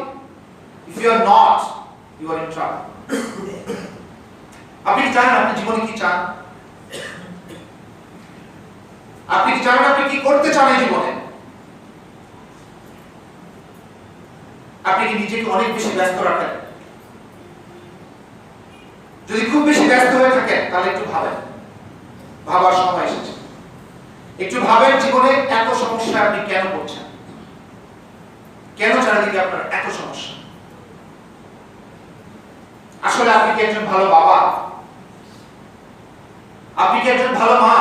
If you are not, you are in trouble. আপনি কি জানেন আপনি জীবনে কি চান? আপনি কি জানেন আপনি কি করতে চান এই জীবনে? আপনি কি নিজেকে অনেক বেশি ব্যস্ত রাখেন? যদি খুব বেশি ব্যস্ত হয়ে থাকেন, তাহলে একটু ভাবেন, ভাবার সময় এসেছে। একটু ভাবেন জীবনে এত সমস্যা আপনি কেন পড়ছেন, কেন চারিদিকে আপনার এত সমস্যা। আসলে আপনি কি একজন ভালো বাবা? আপনি কি একজন ভালো মা?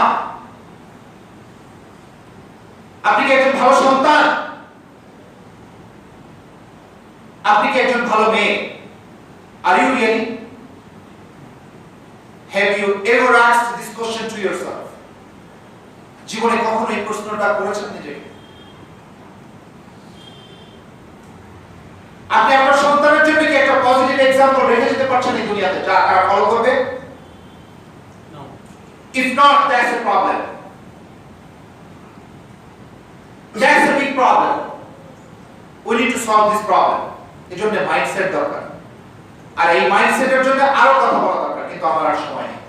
আপনি কি একজন ভালো সন্তান? আপনি কি একজন ভালো মেয়ে? Are you really? Have you ever asked this question to yourself? জীবনে কখনো এই প্রশ্নটা করেছেন নিজেকে? আপনি আপনার সন্তানের জন্য কি একটা পজিটিভ এক্সাম্পল রেখে যেতে পারছেন এই দুনিয়াতে, যা তারা ফলো করবে? No. If not, that's a problem. That's a big problem. We need to solve this problem. এজন্য মাইন্ডসেট দরকার, আর এই মাইন্ডসেটের জন্য আরো কথা বলা দরকার, কিন্তু আমার আর সময় নেই।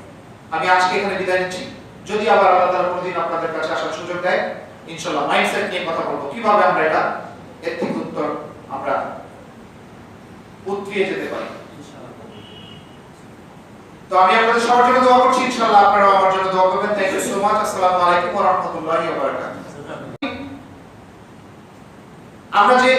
আমি আজকে এখানে বিদায় নিচ্ছি। যদি আবার আল্লাহ তাআলা কোনদিন আপনাদের কাছে আসার সুযোগ দেয়, ইনশাআল্লাহ মাইন্ডসেট নিয়ে কথা বলবো, কিভাবে আমরা এটা এর থেকে উত্তর আমরা উতরিয়ে যেতে পারি। তো আমি আপনাদের সবার জন্য দোয়া করছি, ইনশাআল্লাহ আপনারাও আমার জন্য দোয়া করবেন। Thank you so much. আসসালামু আলাইকুম ওয়া রাহমাতুল্লাহি ওয়া বারাকাতুহু। আমরা যে